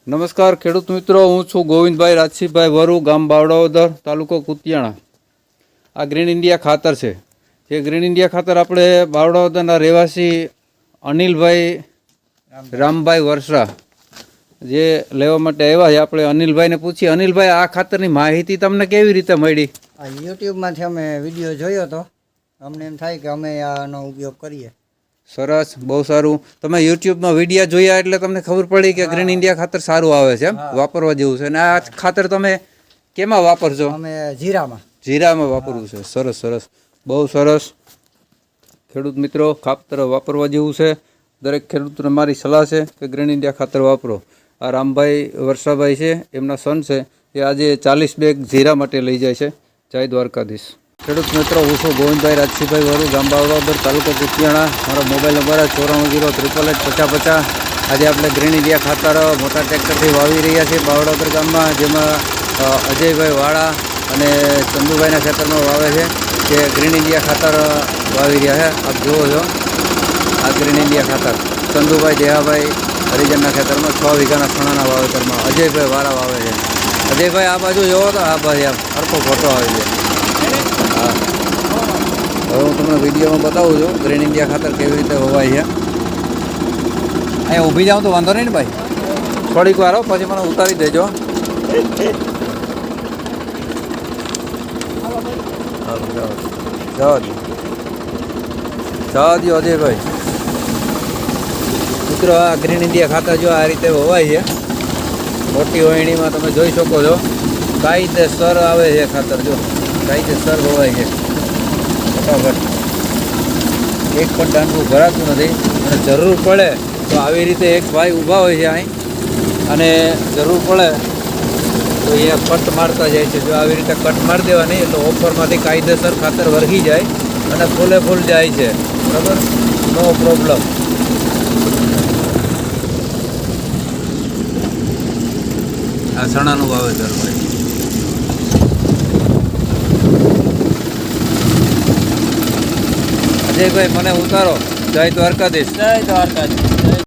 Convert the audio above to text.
નમસ્કાર ખેડૂત મિત્રો, હું છું ગોવિંદભાઈ રાજસીભાઈ વરુ, ગામ બાવળાવદર, તાલુકો કુતિયાણા. આ ગ્રીન ઇન્ડિયા ખાતર છે. જે ગ્રીન ઇન્ડિયા ખાતર આપણે બાવળાવદરના રહેવાસી અનિલભાઈ રામભાઈ વરસરા જે લેવા માટે આવ્યા છે. આપણે અનિલભાઈને પૂછીએ, અનિલભાઈ આ ખાતરની માહિતી તમને કેવી રીતે મળી? આ યુટ્યુબમાંથી અમે વિડીયો જોયો હતો, અમને એમ થાય કે અમે આનો ઉપયોગ કરીએ. સરસ, બહુ સારું. તમે યુટ્યુબમાં વિડીયો જોયા એટલે તમને ખબર પડી કે ગ્રીન ઇન્ડિયા ખાતર સારું આવે છે, એમ વાપરવા જેવું છે. અને આ ખાતર તમે કેમાં વાપરશો? અમે જીરામાં. જીરામાં વાપરવું છે. સરસ સરસ, બહુ સરસ. ખેડૂત મિત્રો, ખાતર વાપરવા જેવું છે. દરેક ખેડૂતને મારી સલાહ છે કે ગ્રીન ઇન્ડિયા ખાતર વાપરો. આ રામભાઈ વર્ષાભાઈ છે, એમના સન છે, એ આજે 40 બેગ જીરા માટે લઈ જાય છે. જય દ્વારકાધીશ. ખેડૂત મિત્રો, હું છું ગોવિંદભાઈ રાજસીભાઈ વરુ, ગામ બાવળાવદર, તાલુકો કુતિયાણા. મારો મોબાઈલ નંબર 9408885050. આજે આપણે ગ્રીન ઇન્ડિયા ખાતર મોટા ટ્રેક્ટરથી વાવી રહ્યા છીએ બાવળાવદર ગામમાં, જેમાં અજયભાઈ વાળા અને ચંદુભાઈના ખેતરમાં વાવે છે. જે ગ્રીન ઇન્ડિયા ખાતર વાવી રહ્યા છે. આપ જુઓ છો આ ગ્રીન ઇન્ડિયા ખાતર ચંદુભાઈ દેહાભાઈ હરિજનના ખેતરમાં 6 વીઘાના છણાના વાવેતરમાં અજયભાઈ વાળા વાવે છે. અજયભાઈ આ બાજુ જોવો તો આ ભાઈ આમ સરખો ફોટો આવી છે. હા, હવે હું તમને વિડીયોમાં બતાવું છું ગ્રીન ઇન્ડિયા ખાતર કેવી રીતે હોવાય છે. અહીંયા ઊભી જાઉં તો વાંધો નહીં ને ભાઈ? થોડીક વાર પછી મને ઉતારી દેજો. જવા દો અજયભાઈ. મિત્રો, આ ગ્રીન ઇન્ડિયા ખાતર જો આ રીતે હોવાય છે. મોટી વહેણીમાં તમે જોઈ શકો છો, કાયદેસર આવે છે ખાતર. જો કાયદેસર હોવાય છે ફટાફટ, એક પણ ડાંડવું ભરાતું નથી. અને જરૂર પડે તો આવી રીતે એક ભાઈ ઊભા હોય છે અહીં, અને જરૂર પડે તો એ કટ મારતા જાય છે. જો આવી રીતે કટ મારી દેવાની એટલે ઓફરમાંથી કાયદેસર ખાતર વરખી જાય અને ફૂલે ફૂલ જાય છે. બરાબર, નો પ્રોબ્લેમ. આ ચણાનું વાવેતર ભાઈ. અજયભાઈ મને ઉતારો. જય દ્વારકાધીશ. જય દ્વારકાધીશ.